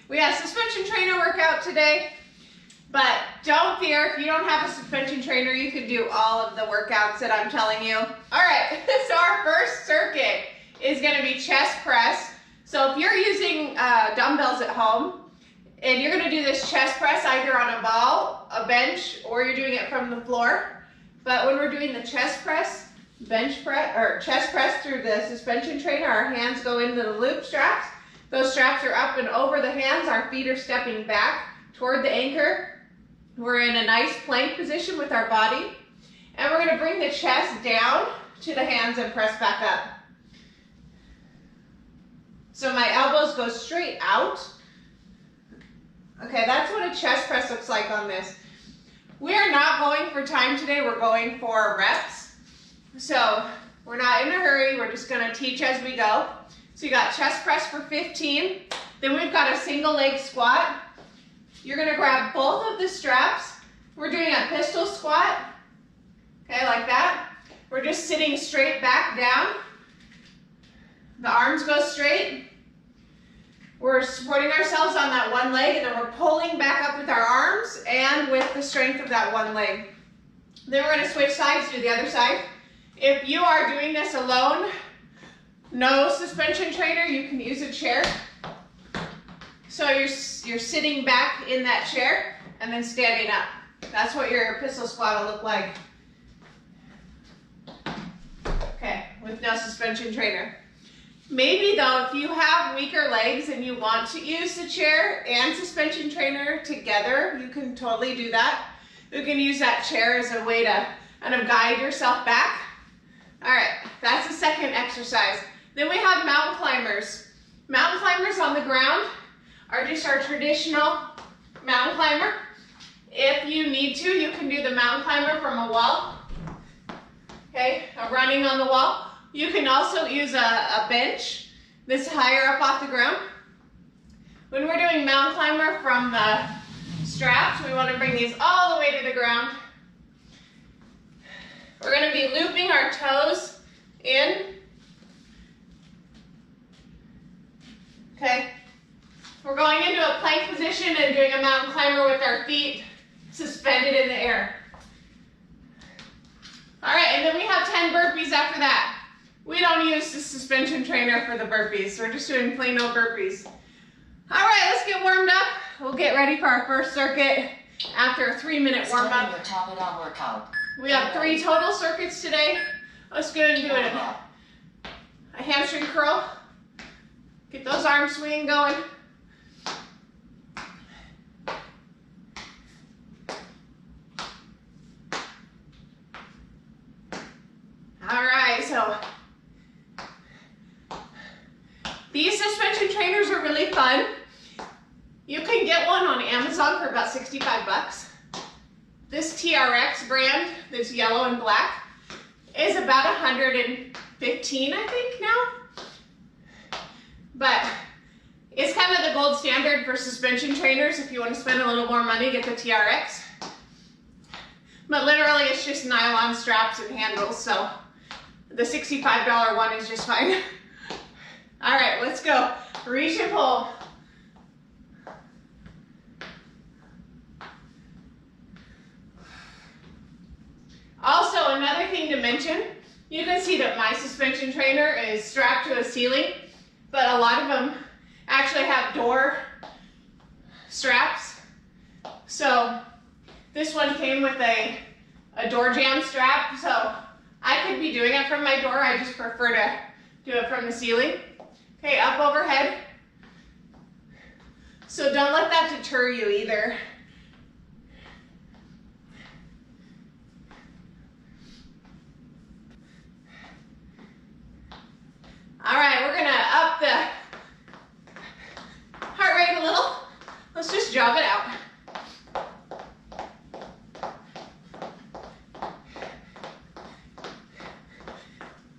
We have a suspension trainer workout today, but don't fear, if you don't have a suspension trainer, you can do all of the workouts that I'm telling you. All right, so our first circuit is gonna be chest press. So if you're using dumbbells at home, and you're gonna do this chest press either on a ball, a bench, or you're doing it from the floor. But when we're doing the chest press, bench press, or chest press through the suspension trainer, our hands go into the loop straps. Those straps are up and over the hands. Our feet are stepping back toward the anchor. We're in a nice plank position with our body. And we're gonna bring the chest down to the hands and press back up. So my elbows go straight out. Okay, that's what a chest press looks like on this. We are not going for time today, we're going for reps. So we're not in a hurry, we're just gonna teach as we go. So you got chest press for 15, then we've got a single leg squat. You're gonna grab both of the straps. We're doing a pistol squat, okay, like that. We're just sitting straight back down. The arms go straight. We're supporting ourselves on that one leg, and then we're pulling back up with our arms and with the strength of that one leg. Then we're gonna switch sides to the other side. If you are doing this alone, no suspension trainer, you can use a chair. So you're sitting back in that chair and then standing up. That's what your pistol squat will look like. Okay, with no suspension trainer. Maybe though, if you have weaker legs and you want to use the chair and suspension trainer together, you can totally do that. You can use that chair as a way to kind of guide yourself back. All right, that's the second exercise. Then we have mountain climbers. Mountain climbers on the ground are just our traditional mountain climber. If you need to, you can do the mountain climber from a wall. Okay, running on the wall. You can also use a bench that's higher up off the ground. When we're doing mountain climber from the straps, we want to bring these all the way to the ground. We're going to be looping our toes in. Okay. We're going into a plank position and doing a mountain climber with our feet suspended in the air. All right, and then we have 10 burpees after that. We don't use the suspension trainer for the burpees. We're just doing plain old burpees. All right, let's get warmed up. We'll get ready for our first circuit after a 3-minute warm up. We have 3 total circuits today. Let's go and do it. A hamstring curl. Get those arms swinging going. All right, so these suspension trainers are really fun. You can get one on Amazon for about 65 bucks. This TRX brand, that's yellow and black, is about 115, I think now. But it's kind of the gold standard for suspension trainers. If you want to spend a little more money, get the TRX. But literally it's just nylon straps and handles, so the $65 one is just fine. All right, let's go. Reach and pull. Also, another thing to mention, you can see that my suspension trainer is strapped to a ceiling, but a lot of them actually have door straps. So this one came with a door jamb strap, so I could be doing it from my door. I just prefer to do it from the ceiling. Okay, up overhead. So don't let that deter you either. All right, we're gonna up the heart rate a little. Let's just jog it out.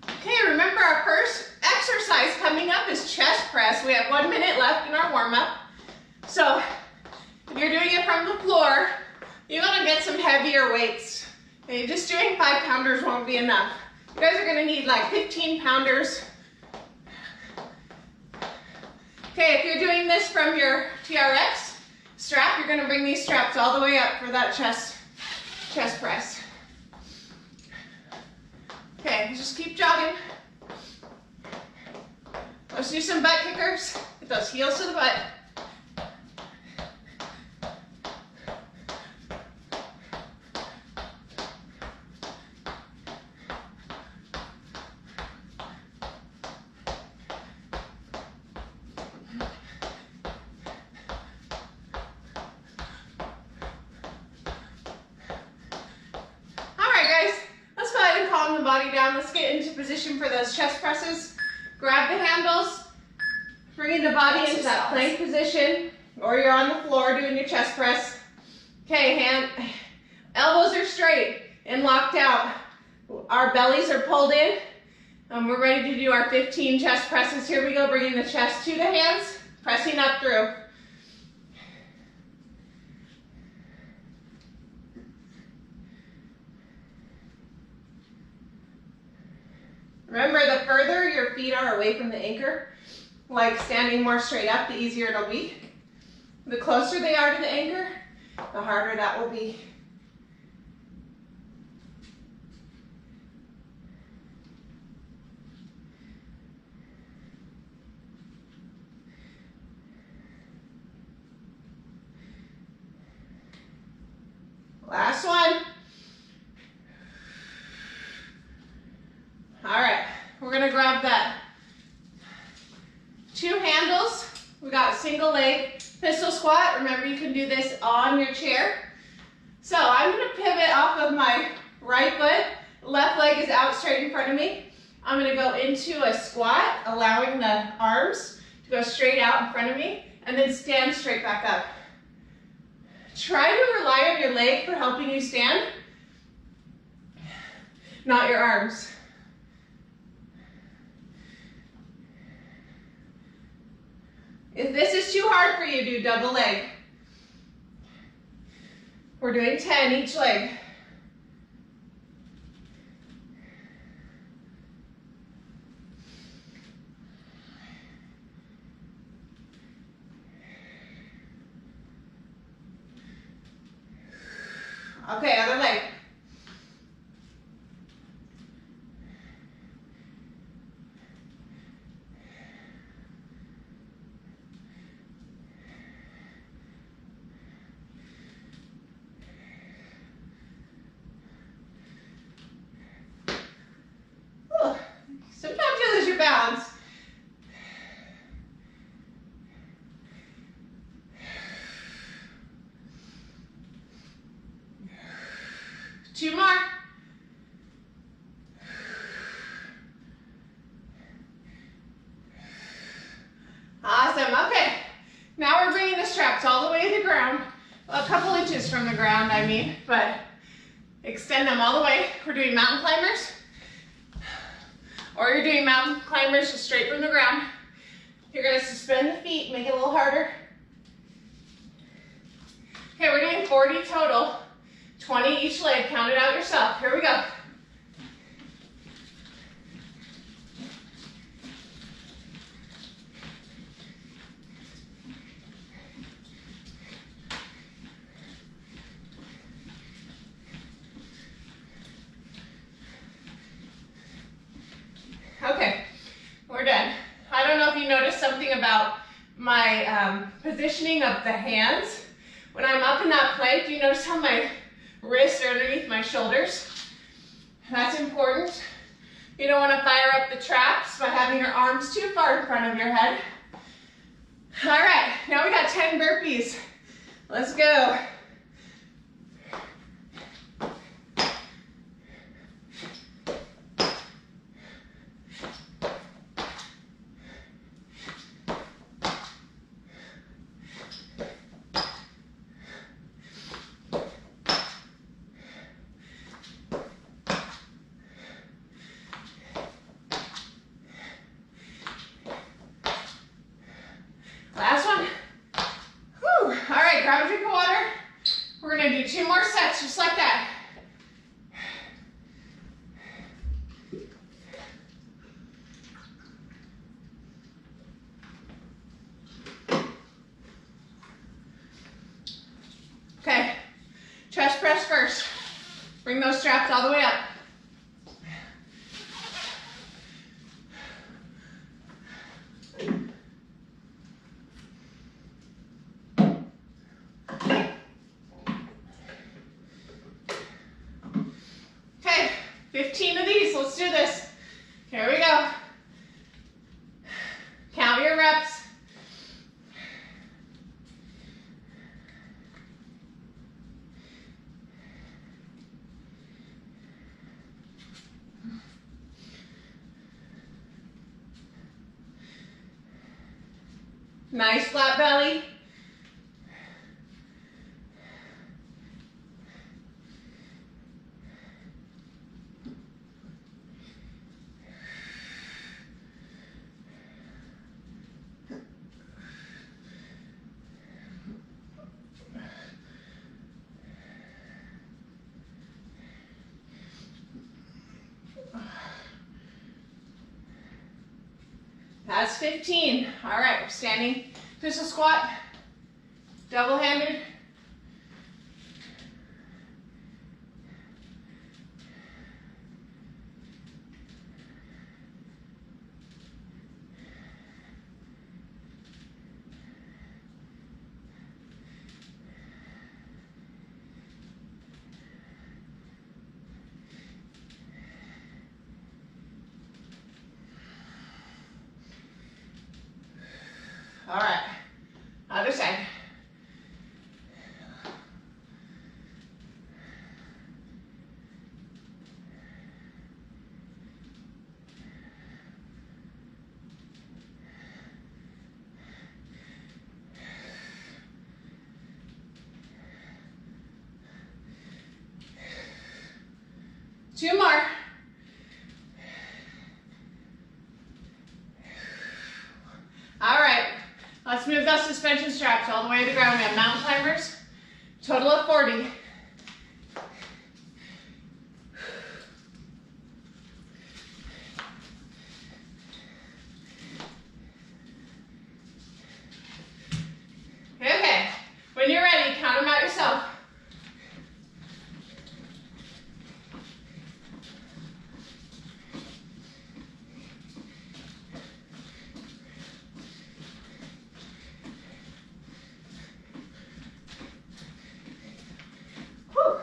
Okay, remember our first exercise coming up is chest press. We have 1 minute left in our warm-up. So if you're doing it from the floor, you're gonna get some heavier weights. Okay, just doing 5-pounders won't be enough. You guys are gonna need like 15-pounders. Okay, if you're doing this from your TRX strap, you're gonna bring these straps all the way up for that chest press. Okay, just keep jogging. Let's do some butt kickers. Get those heels to the butt. The body down. Let's get into position for those chest presses. Grab the handles, bring the body into that plank position, or you're on the floor doing your chest press. Okay, elbows are straight and locked out. Our bellies are pulled in. We're ready to do our 15 chest presses. Here we go, bringing the chest to the hands, pressing up through. Remember, the further your feet are away from the anchor, like standing more straight up, the easier it'll be. The closer they are to the anchor, the harder that will be. Last one. All right, we're gonna grab that. 2 handles. We got single leg pistol squat. Remember, you can do this on your chair. So I'm gonna pivot off of my right foot. Left leg is out straight in front of me. I'm gonna go into a squat, allowing the arms to go straight out in front of me, and then stand straight back up. Try to rely on your leg for helping you stand, not your arms. If this is too hard for you, do double leg. We're doing 10 each leg. Okay, other leg. Sometimes you lose your balance. Two more. Awesome. Okay. Now we're bringing the straps all the way to the ground. Well, a couple inches from the ground, I mean, but extend them all the way. We're doing mountain climbers. Or you're doing mountain climbers just straight from the ground. You're going to suspend the feet, make it a little harder. Okay, we're doing 40 total. 20 each leg. Count it out yourself. Here we go. Okay, we're done. I don't know if you noticed something about my positioning of the hands. When I'm up in that plank, do you notice how my wrists are underneath my shoulders? That's important. You don't want to fire up the traps by having your arms too far in front of your head. All right, now we got 10 burpees. Let's go. Last one. Whew. All right, grab a drink of water. chest press first. Bring those straps all the way up. Okay, 15 of these. Let's do this. Here we go. Count your reps. Nice flat belly. That's 15. All right, we're standing pistol squat, double-handed. All right, other side. Two more. All right. Let's move those suspension straps all the way to the ground. We have mountain climbers, total of 40. Okay, when you're ready, count them out yourself.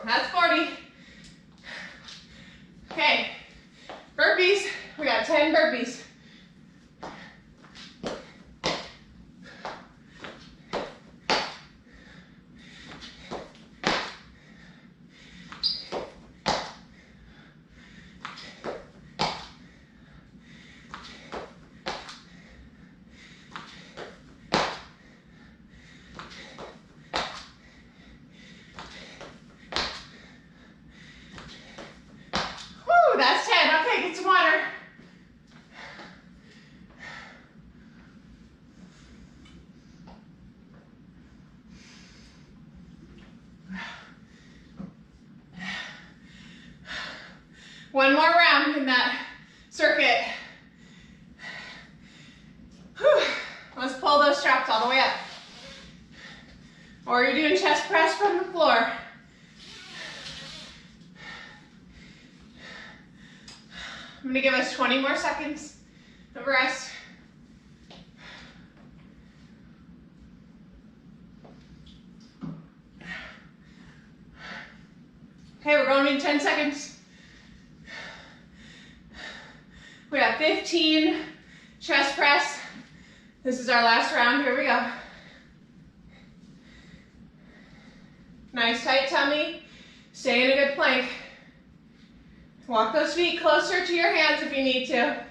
That's 40. Okay, burpees. We got 10 burpees. That's 10. Okay, get some water. One more round in that circuit. Whew. Let's pull those straps all the way up. Or you're doing chest press from the floor. I'm gonna give us 20 more seconds of rest. Okay, we're going in 10 seconds. We have 15 chest press. This is our last round, here we go. Nice tight tummy, stay in a good plank. Walk those feet closer to your hands if you need to.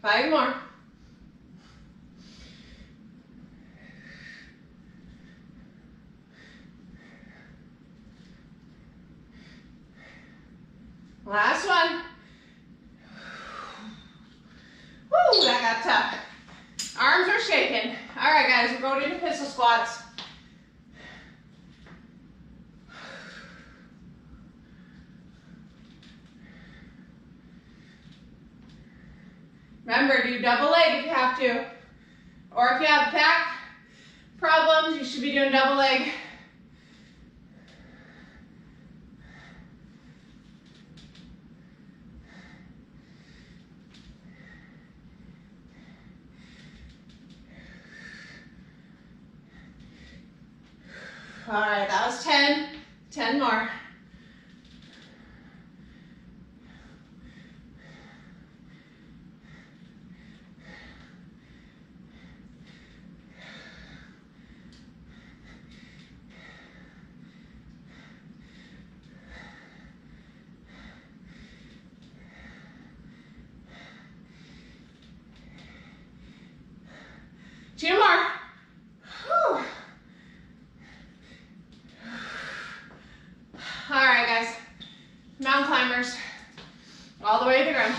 Five more. Last one. Woo, that got tough. Arms are shaking. All right, guys, we're going into pistol squats. Remember, do double leg if you have to. Or if you have back problems, you should be doing double leg. All right, that was 10. 10 more. Two more. Whew. All right, guys. Mountain climbers. All the way to the ground.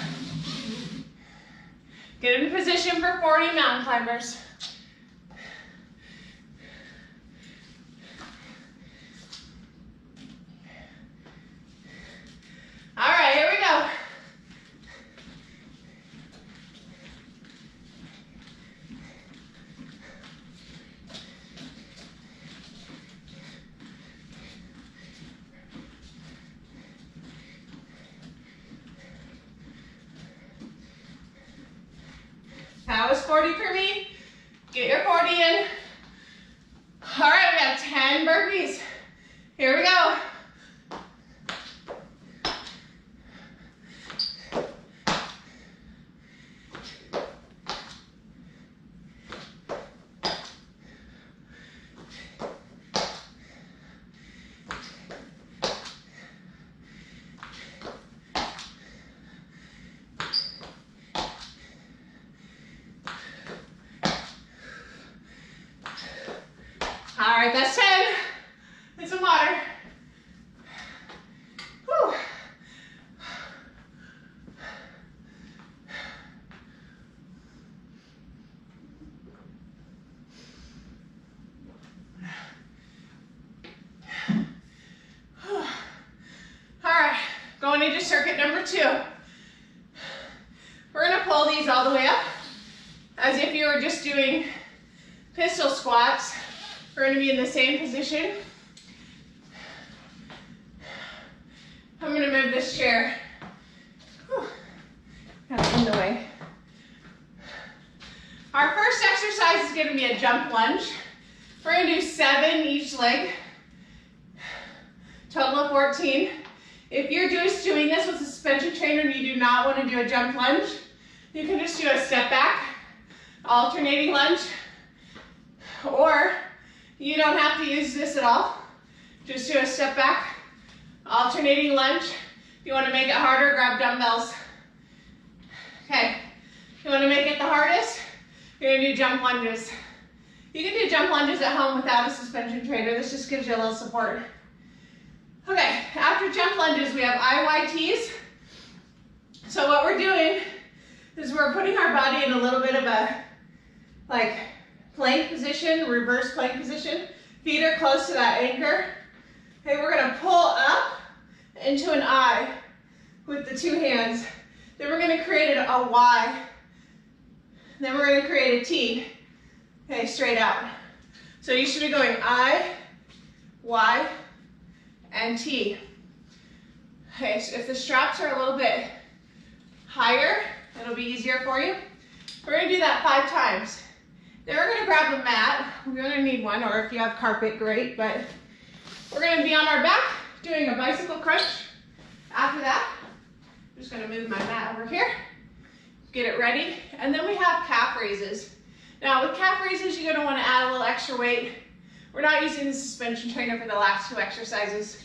Get in position for 40 mountain climbers. All right, here we go. That was 40 for me. Get your 40 in. All right, we got 10 burpees. Here we go. All right, that's 10. Get some water. Whew. All right, going into circuit number 2. We're gonna pull these all the way up as if you were just doing pistol squats. We're going to be in the same position. I'm going to move this chair. Kind of in the way. Our first exercise is going to be a jump lunge. We're going to do 7 each leg. Total of 14. If you're just doing this with a suspension trainer and you do not want to do a jump lunge, you can just do a step back, alternating lunge, or you don't have to use this at all. Just do a step back, alternating lunge. If you want to make it harder, grab dumbbells. Okay, if you want to make it the hardest, you're going to do jump lunges. You can do jump lunges at home without a suspension trainer. This just gives you a little support. Okay, after jump lunges, we have IYTs. So what we're doing is we're putting our body in a little bit of a, like, plank position, reverse plank position. Feet are close to that anchor. Okay, we're gonna pull up into an I with the 2 hands. Then we're gonna create a Y. Then we're gonna create a T. Okay, straight out. So you should be going I, Y, and T. Okay, so if the straps are a little bit higher, it'll be easier for you. We're gonna do that 5 times. Then we're gonna grab a mat. We're gonna need one, or if you have carpet, great, but we're gonna be on our back doing a bicycle crunch. After that, I'm just gonna move my mat over here, get it ready, and then we have calf raises. Now with calf raises, you're gonna wanna add a little extra weight. We're not using the suspension trainer for the last 2 exercises.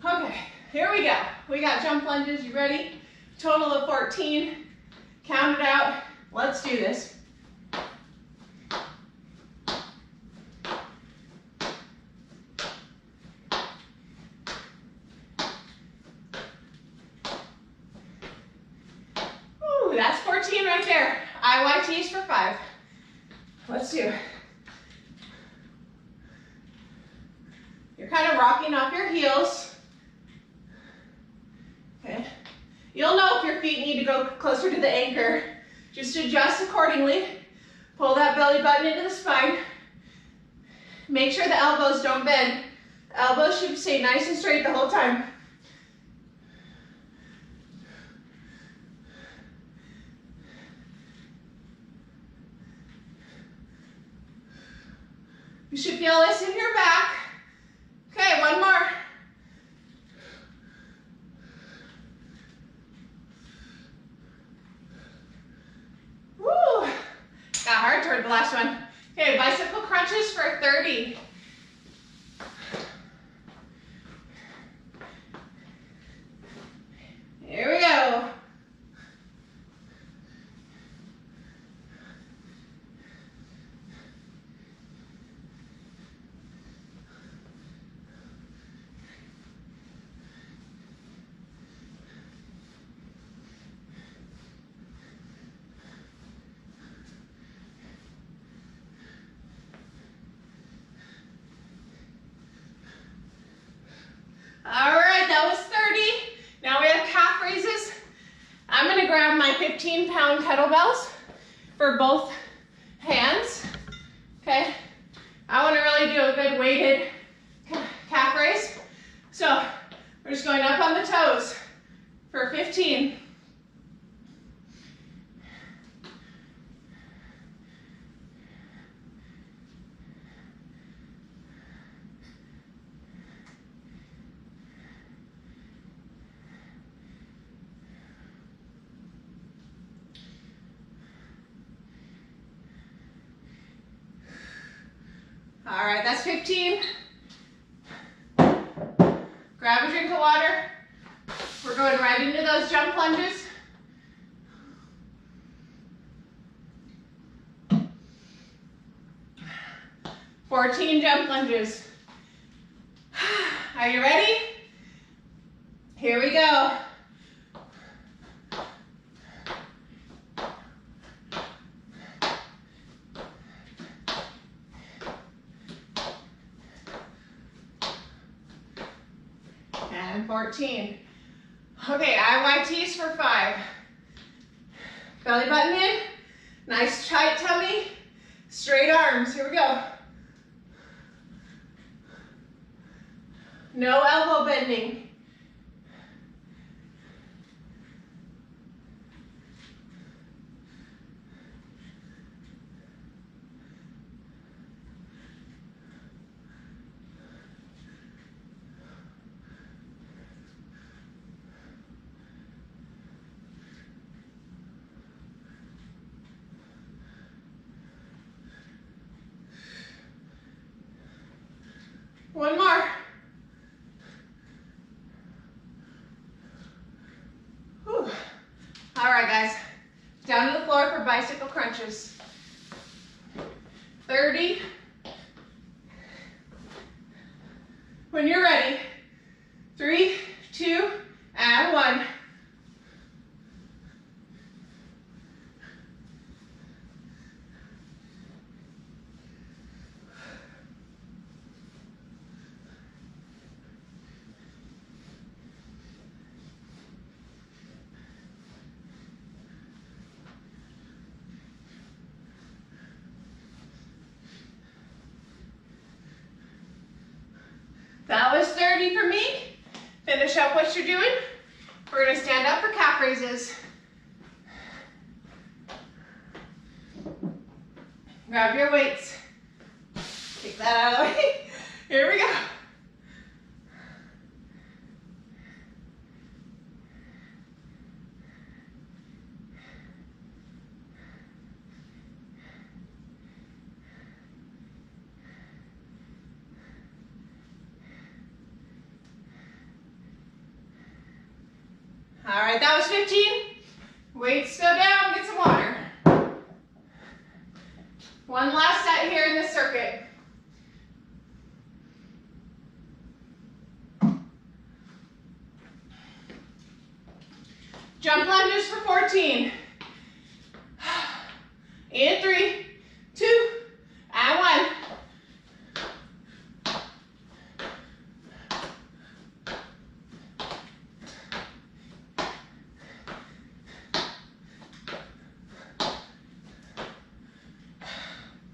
Okay, here we go. We got jump lunges, you ready? Total of 14, count it out. Let's do this. That's 14 right there. IYTs for 5. Let's do it. You're kind of rocking off your heels. Okay. You'll know if your feet need to go closer to the anchor Just adjust accordingly. Pull that belly button into the spine. Make sure the elbows don't bend. The elbows should stay nice and straight the whole time. You should feel this in your back. Okay, one more. Woo! Got hard toward the last one. Okay, bicycle crunches for 30. Here we go. All right, that was 30. Now we have calf raises. I'm gonna grab my 15-pound kettlebells for both hands, okay? I wanna really do a good weighted calf raise. So we're just going up on the toes for 15. All right, that's 15. Grab a drink of water. We're going right into those jump lunges. $14 jump lunges. Are you ready? Here we go. And 14. Okay, IYTs for 5. Belly button in, nice tight tummy, straight arms. Here we go. No elbow bending. One more. Whew. All right, guys. Down to the floor for bicycle crunches. 30. When you're ready. 3, 2, and 1. That was 30 for me. Finish up what you're doing. We're gonna stand up for calf raises. Grab your weights. Take that out of the way. Here we go. All right, that was 15. Weights go down, get some water. One last set here in this circuit. Jump lunges for 14. In 3, 2, and 1.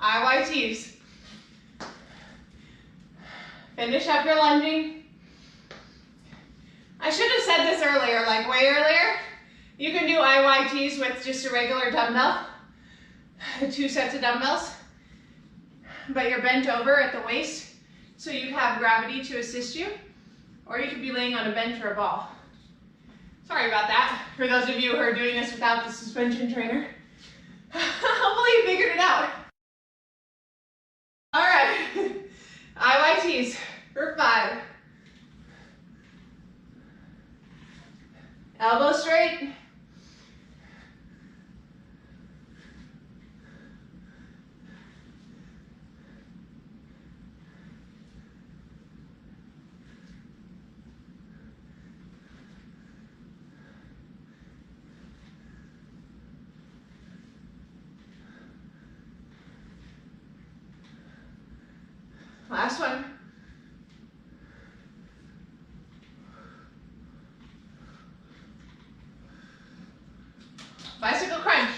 IYTs. Finish up your lunging. I should have said this earlier, like way earlier. You can do IYTs with just a regular dumbbell, 2 sets of dumbbells, but you're bent over at the waist, so you have gravity to assist you, or you could be laying on a bench or a ball. Sorry about that, for those of you who are doing this without the suspension trainer. Hopefully you figured it out. All right, IYTs for 5. Elbow straight. Last one. Bicycle crunch.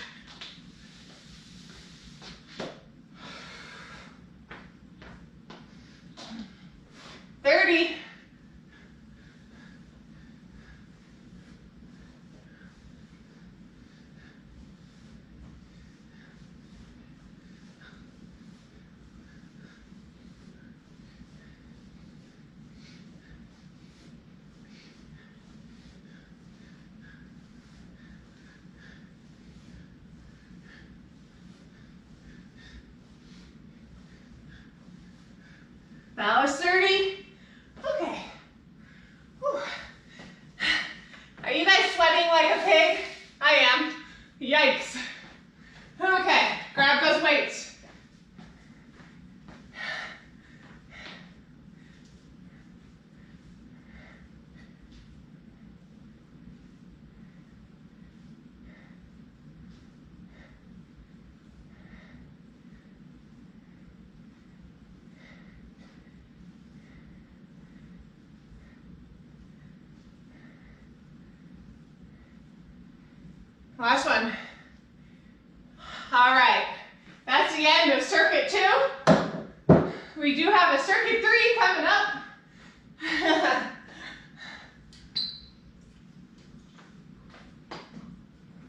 That was 30. Okay. Whew. Are you guys sweating like a pig? I am. Yikes. Okay, grab those weights. Last one. All right, that's the end of circuit 2. We do have a circuit 3 coming up.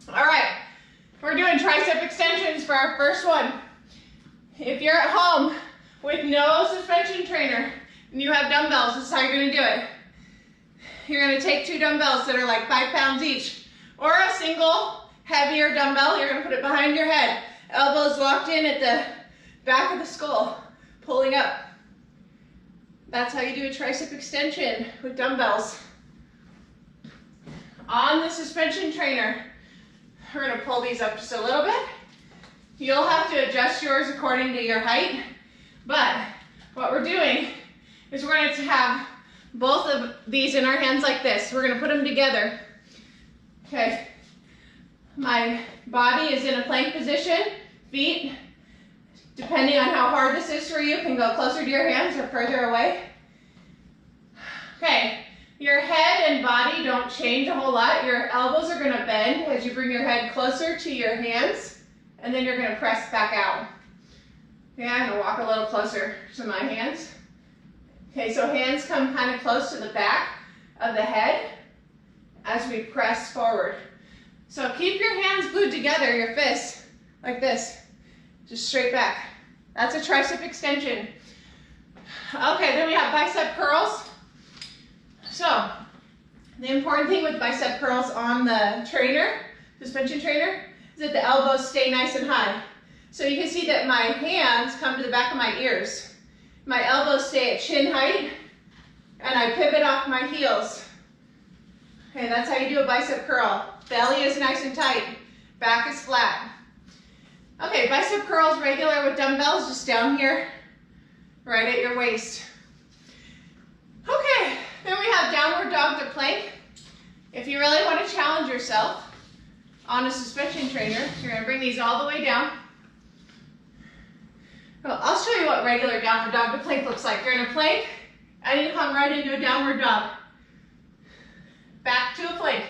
All right, we're doing tricep extensions for our first one. If you're at home with no suspension trainer and you have dumbbells, this is how you're gonna do it. You're gonna take 2 dumbbells that are like 5 pounds each, or a single heavier dumbbell. You're gonna put it behind your head. Elbows locked in at the back of the skull, pulling up. That's how you do a tricep extension with dumbbells. On the suspension trainer, we're gonna pull these up just a little bit. You'll have to adjust yours according to your height, but what we're doing is we're going to have both of these in our hands like this. We're gonna put them together. Okay. My body is in a plank position. Feet, depending on how hard this is for you, can go closer to your hands or further away. Okay, your head and body don't change a whole lot. Your elbows are gonna bend as you bring your head closer to your hands, and then you're gonna press back out. Okay, I'm gonna walk a little closer to my hands. Okay, so hands come kind of close to the back of the head as we press forward. So keep your hands glued together, your fists, like this, just straight back. That's a tricep extension. Okay, then we have bicep curls. So, the important thing with bicep curls on the trainer, suspension trainer, is that the elbows stay nice and high. So you can see that my hands come to the back of my ears. My elbows stay at chin height, and I pivot off my heels. Okay, that's how you do a bicep curl. Belly is nice and tight, back is flat. Okay, bicep curls regular with dumbbells, just down here, right at your waist. Okay, then we have downward dog to plank. If you really want to challenge yourself on a suspension trainer, you're gonna bring these all the way down. Well, I'll show you what regular downward dog to plank looks like. You're in a plank, and you come right into a downward dog. Back to a plank,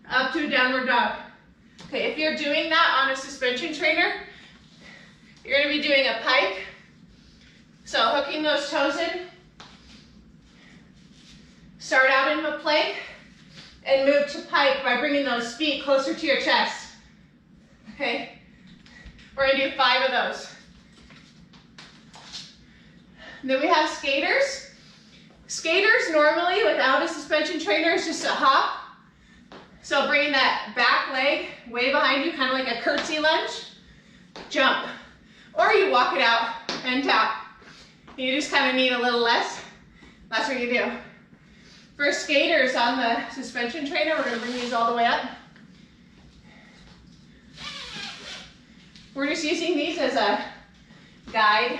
up to a downward dog. Okay, if you're doing that on a suspension trainer, You're going to be doing a pike. So hooking those toes in. Start out in a plank and move to pike by bringing those feet closer to your chest. Okay? We're going to do 5 of those. Then we have skaters. Skaters normally without a suspension trainer is just a hop. So bringing that back leg way behind you, kind of like a curtsy lunge, jump. Or you walk it out and tap. You just kind of need a little less. That's what you do. For skaters on the suspension trainer, we're going to bring these all the way up. We're just using these as a guide,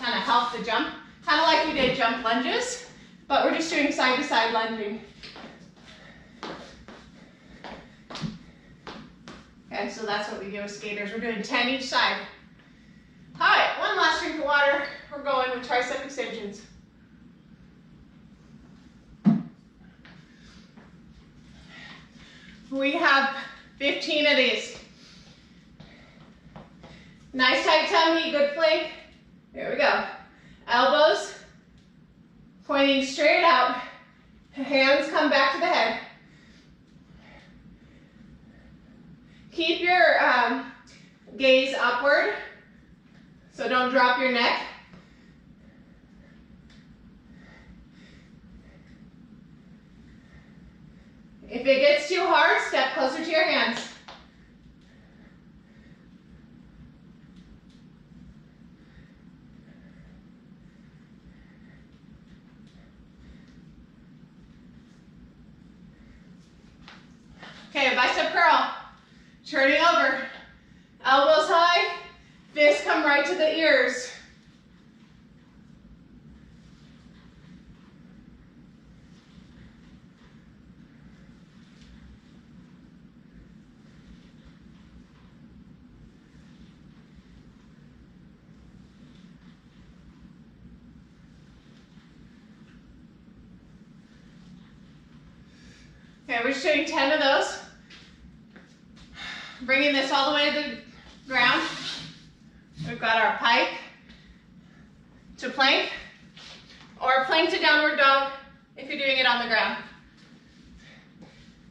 kind of help the jump. Kind of like we did jump lunges, but we're just doing side to side lunging. Okay, so that's what we do with skaters. We're doing 10 each side. All right, one last drink of water. We're going with tricep extensions. We have 15 of these. Nice tight tummy, good flank. Here we go. Elbows pointing straight out. Hands come back to the head. Keep your gaze upward, so don't drop your neck. If it gets too hard, step closer to your hands. Okay, bicep curl. Turning over. Elbows high, fists come right to the ears. Okay, we're just doing 10 of those. Bringing this all the way to the ground. We've got our pike to plank, or plank to downward dog if you're doing it on the ground.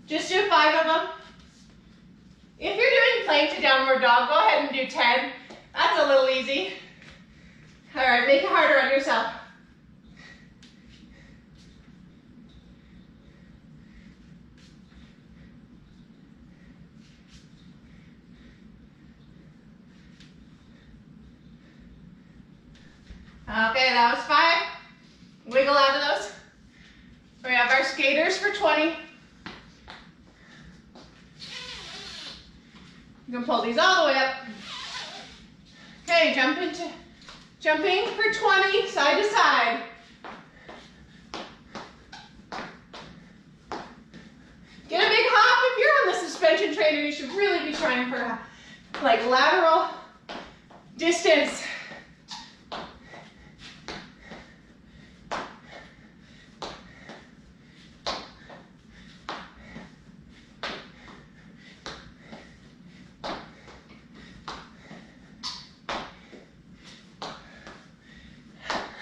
Just do 5 of them. If you're doing plank to downward dog, go ahead and do 10. That's a little easy. All right, make it harder on yourself. Okay, that was 5. Wiggle out of those. We have our skaters for 20. You can pull these all the way up. Okay, jumping for 20, side to side. Get a big hop. If you're on the suspension trainer, you should really be trying for like lateral distance.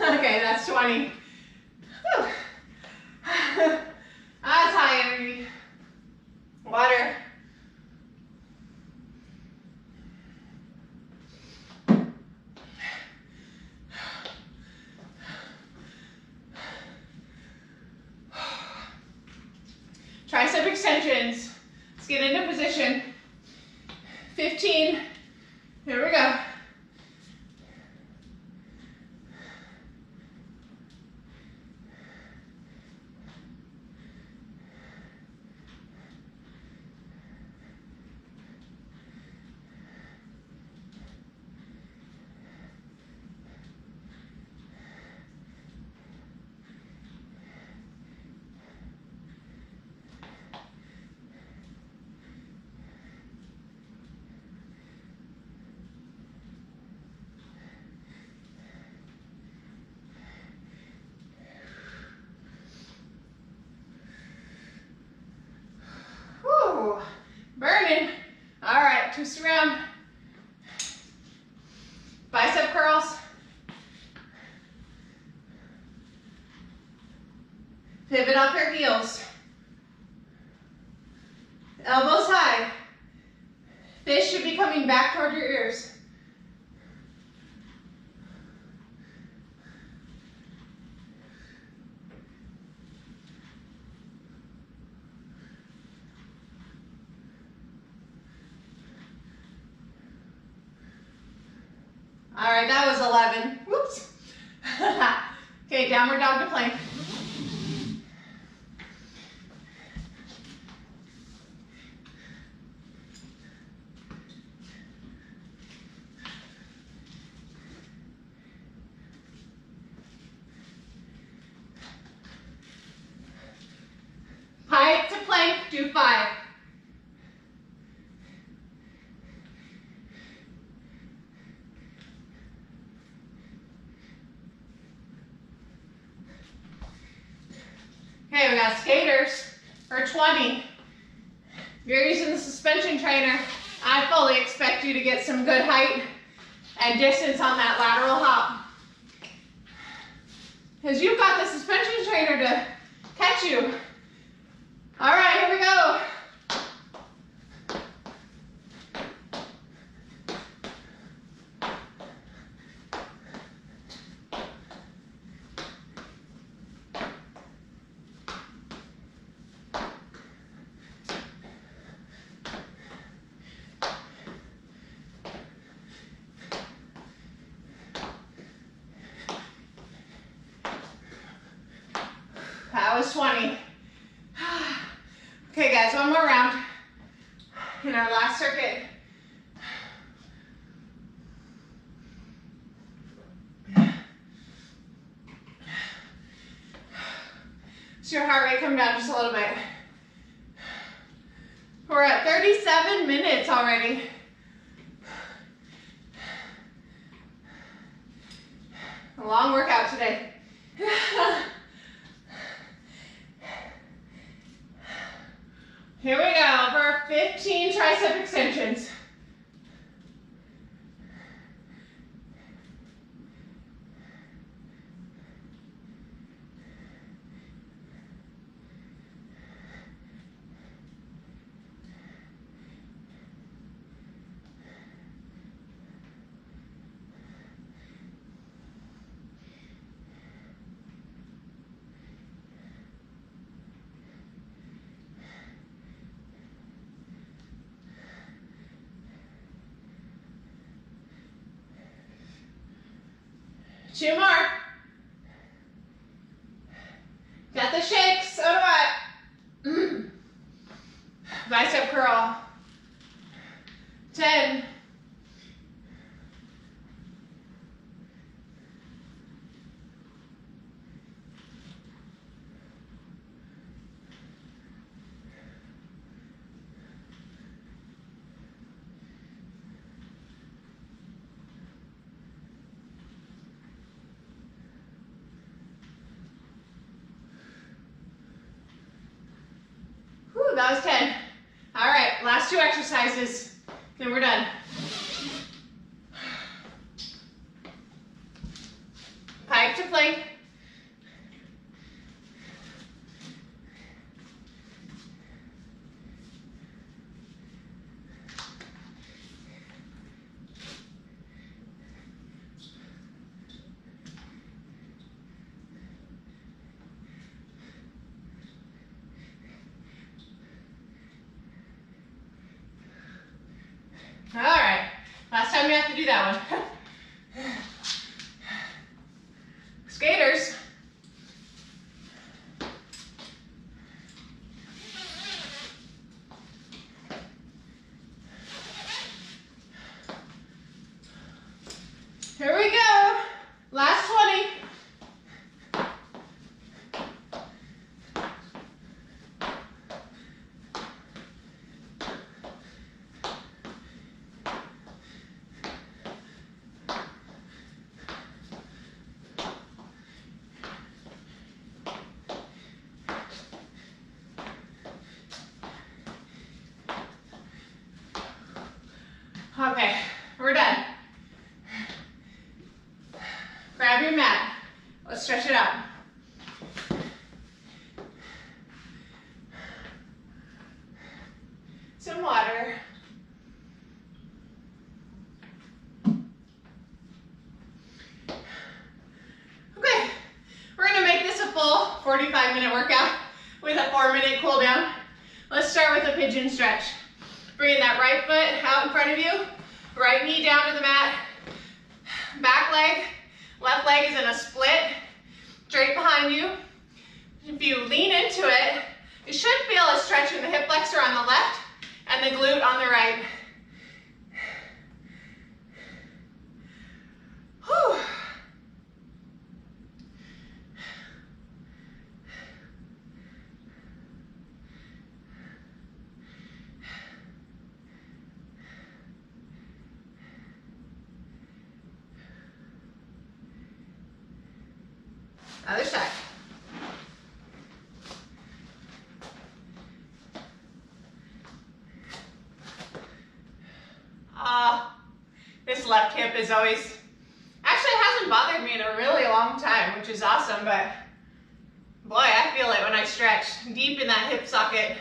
Okay, that's 20. Whew. That's high energy. Water. Tricep extensions. Let's get into position. 15. Here we go. Pivot off your heels. Elbows high. Fish should be coming back toward your ears. All right, that was 11. Whoops. Okay, downward dog to plank. Pike to plank, do 5. Okay, we got skaters for 20. If you're using the suspension trainer, I fully expect you to get some good height and distance on that lateral hop. Because you've got the suspension trainer to catch you. All right, here we go. That was 20. Okay guys, one more round in our last circuit. So your heart rate come down just a little bit. We're at 37 minutes already. A long workout today. Here we go for 15 tricep extensions. Two more. Got the shakes, so do I. Bicep curl. 10. That was 10. All right, last 2 exercises, then we're done. Pike to plank. All right, last time you have to do that one. Skaters. Here we go, last 20. Okay, we're done. Grab your mat. Let's stretch it out. 45-minute workout with a 4-minute cool down. Let's start with a pigeon stretch. Bringing that right foot out in front of you, right knee down to the mat, back leg, left leg is in a split, straight behind you. If you lean into it, you should feel a stretch in the hip flexor on the left and the glute on the right. Whew. Other side. This left hip is always, actually it hasn't bothered me in a really long time, which is awesome, but boy, I feel it when I stretch deep in that hip socket.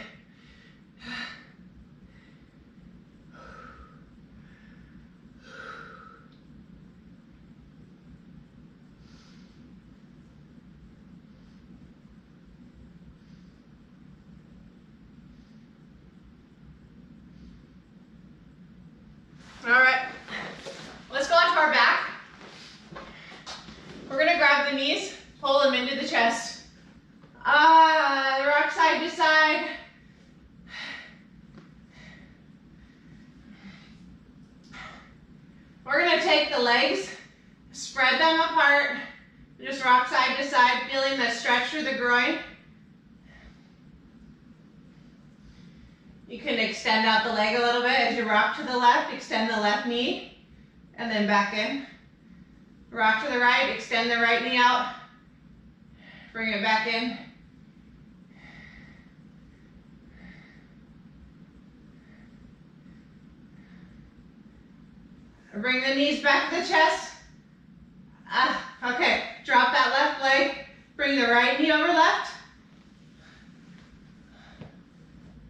All right, let's go onto our back. We're gonna grab the knees, pull them into the chest. Rock side to side. We're gonna take the legs, spread them apart, just rock side to side, feeling the stretch through the groin. You can extend out the leg a little bit as you rock to the left, extend the left knee, and then back in. Rock to the right, extend the right knee out, bring it back in. Bring the knees back to the chest. Okay, drop that left leg, bring the right knee over left.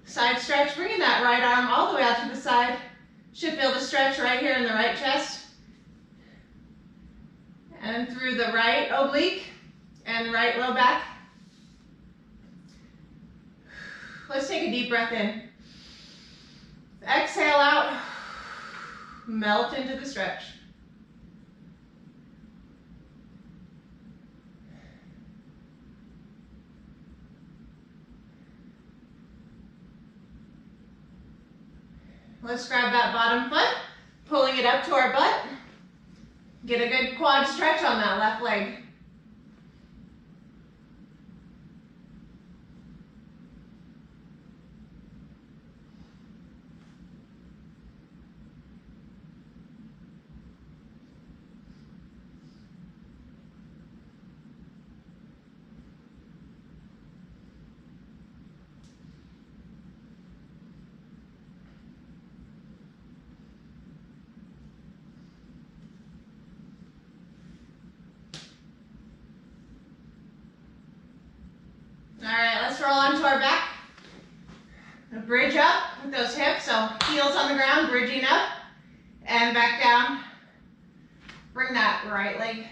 Side stretch, bringing that right arm all the way out to the side. Should feel the stretch right here in the right chest. And through the right oblique and right low back. Let's take a deep breath in. Exhale out. Melt into the stretch. Let's grab that bottom foot, pulling it up to our butt. Get a good quad stretch on that left leg. All right, let's roll onto our back. Bridge up with those hips, so heels on the ground, bridging up, and back down. Bring that right leg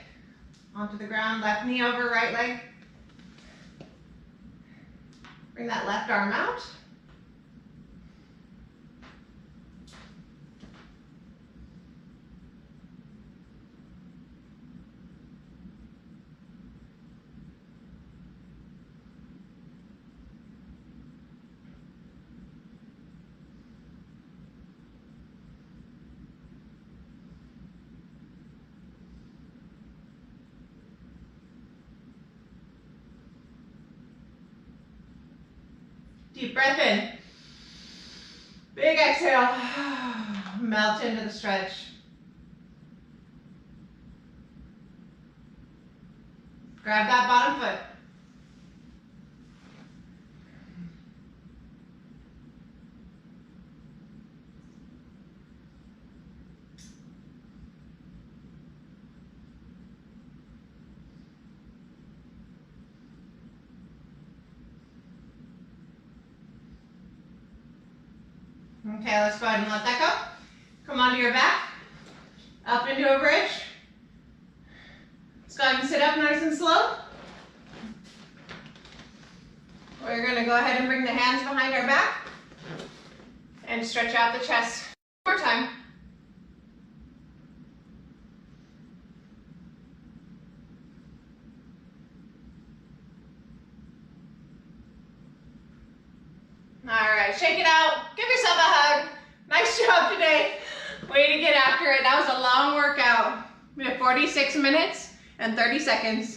onto the ground, left knee over right leg. Bring that left arm out. Deep breath in. Big exhale. Melt into the stretch. Grab that bottom foot. Okay, let's go ahead and let that go. Come onto your back, up into a bridge. Let's go ahead and sit up nice and slow. We're gonna go ahead and bring the hands behind our back and stretch out the chest. One more time. All right, shake it out. Give yourself a hug. Nice job today. Way to get after it. That was a long workout. We have 46 minutes and 30 seconds.